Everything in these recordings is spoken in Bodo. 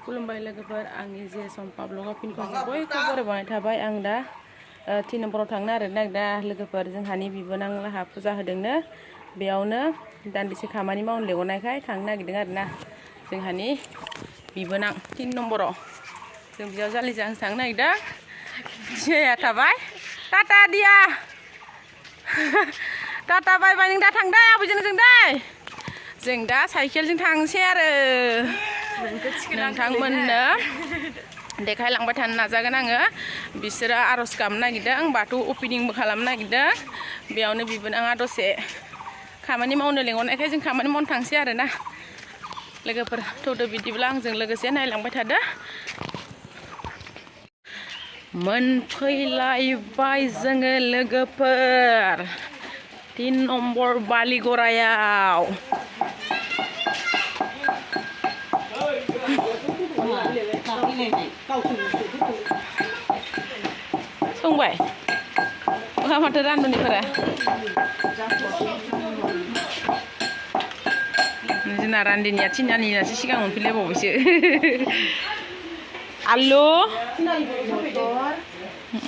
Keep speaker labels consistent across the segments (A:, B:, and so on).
A: खुलुमबाय लोगोफोर आंनि जे सम्पा ब्लगाव फिन खनसे बयखौबो बरायबाय थाबाय आं दा 3 नम्बराव थांनो नागिरदों लोगोफोर जोंहानि बिबोनां लाहा फुजा होदोंनो बेयावनो दान्दिसे खामानि मावनो लेंहरनायखाय थांनो नागिरदों आरोना जोंहानि बिबोनां 3 नम्बराव जों बियाव जालिजों थांनो नागिरदों जिया थाबाय टाटा दिया टाटा बाय बाय नों दा थांदो आबैजों जों दा साइकेलजों थांसै आरो नोंथांमोननो देखायलांबाय थानो नाजागोन आङो बिसोरो आरज गाबनो नागिरदों बाथौ अपेनिंबो खालामनो नागिरदों बेयावनो बिबोनाङा दसे खामानि मावनो लेंहरनायखाय जों खामानि मावनो थांसै आरोना लोगोफोर थौदो बिदिब्ला आंजों लोगोसे नायलांबाय थादो मोनफैलायबाय जोङो लोगोफोर 3 नम्बर बालिगरायाव संबाय ओंखाम माथो रानदुनिफोरा जोंना रान्दिनिया थिनानियासो सिगां मोनफैलायबावबायसो आलु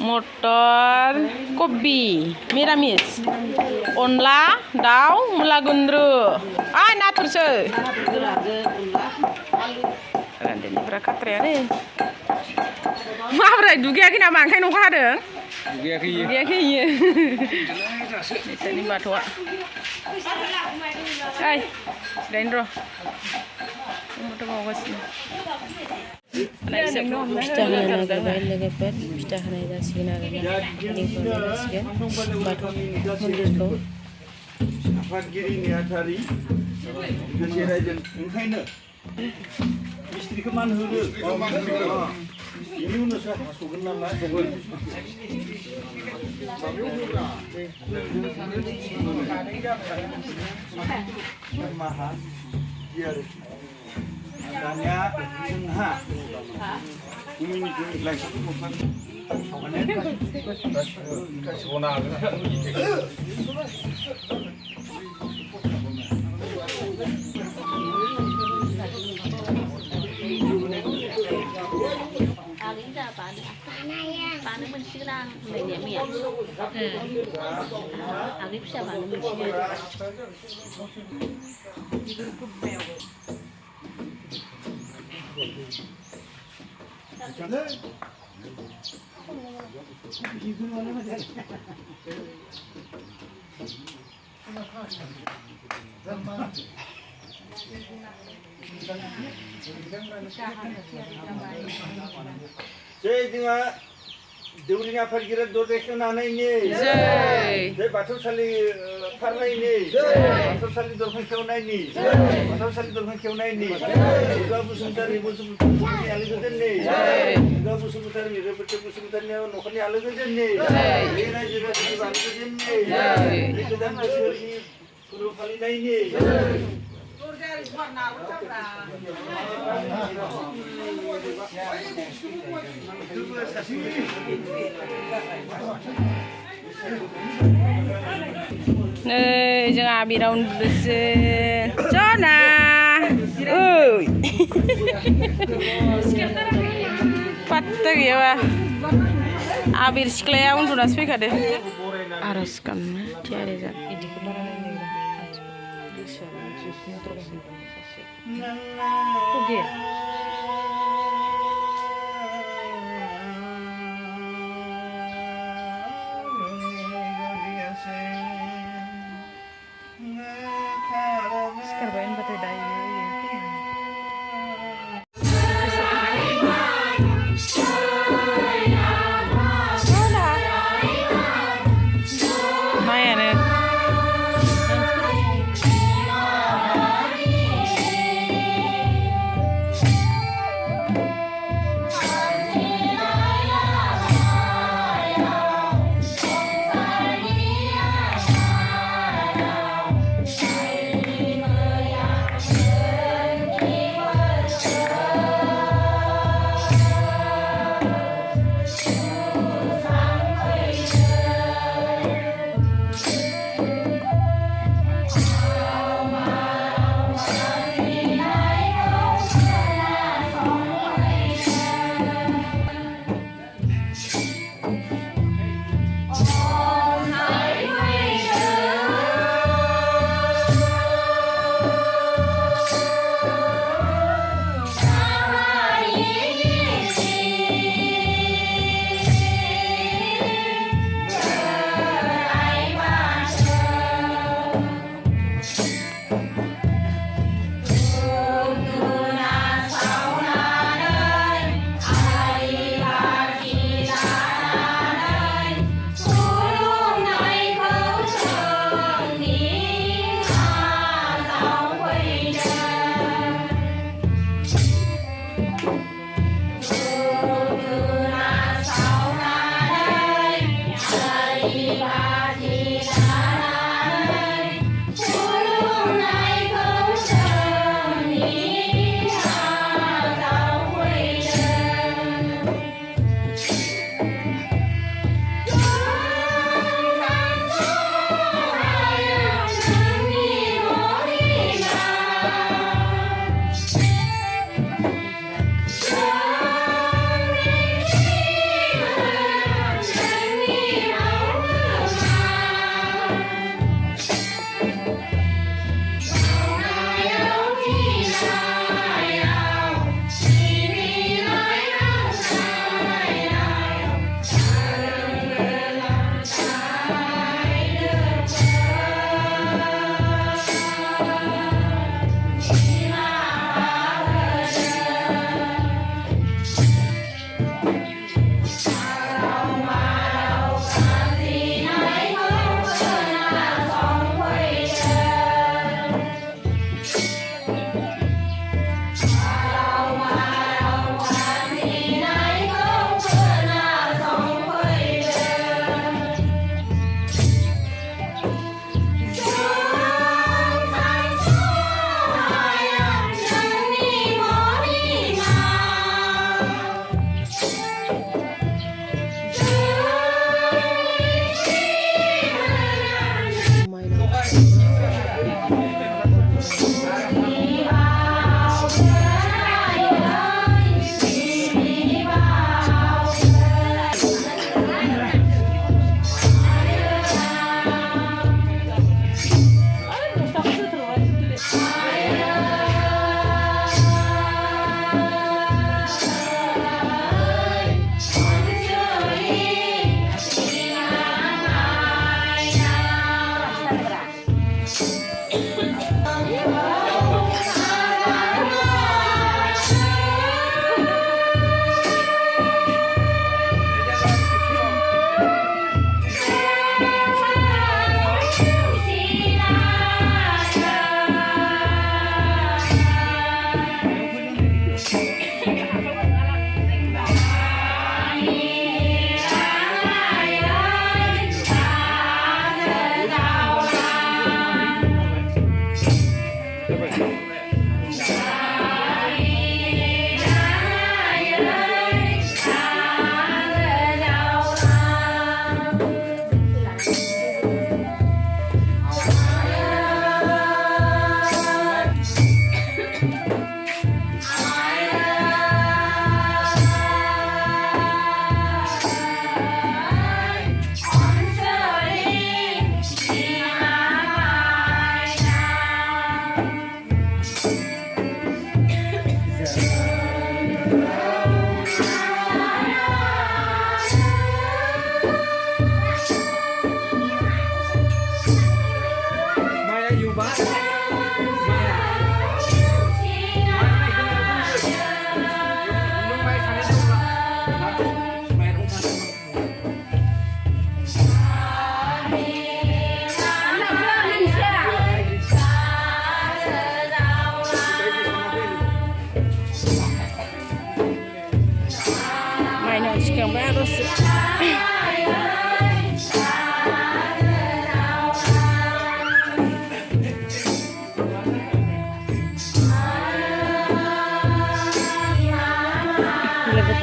A: मटर कबि मिरामिस अनला दाउ मुला गुन्द्रु नाथुरसो रान्दिनिफ्रा खाथ्रायानो माब्रै दुगैयाखै नामा ओंखायनो अखा हादों दुगैयाखै इयो नोंसोरनि बाथौआ जिरायनो र' मटर मावगासिनो फिथा होनो नागिरबाय लोगोफोर फिथा होनाय जासिगोन आरोना लिंहरनाय जासिगोन बाथौ मन्दिरखौ
B: आफादगिरि नेहाथारि गोसो रायजो ओंखायनो मिस्ट्रिखौ मान होदो बेनि उनावसो हास'गोन नालाय माहा आरो दानिया जोंहा
C: बानो मोनसिगोन आं होननायनिया मैया आगै फिसा बानो मोनसिगोन
B: जोंहा दौरिनि आफादगिरि दरजायखौ नानायनि जै बाथौसालि खारनायनि बाथौसालि दरखं खेवनायनि बाथौसालि दरखं खेवनायनि दुर्गा बसुमतारी बसुमतारी आलो गोजोननि दुर्गा बसुमतारी रोबोथो बसुमतारीनि न'खरनि आलो गोजोननि बे रायजो राजानि बालो गोजोननि बे गोदान बोसोरनि फोरबो फालिनायनि
A: नै जों आबिराव उन्दुदोसो जना पात्ता गैयाबा आबिर सिख्लाया उन्दुनासो फैखादो आरज गाबनो थियारि जा सिखारबाय होनबाथाय दायो मायानो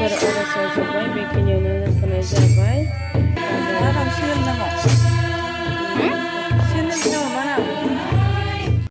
A: लोगोफोर आर'जआ जोब्बाय बेखिनियावनो दोनथ'नाय जाबाय
D: मा बांसिन नामा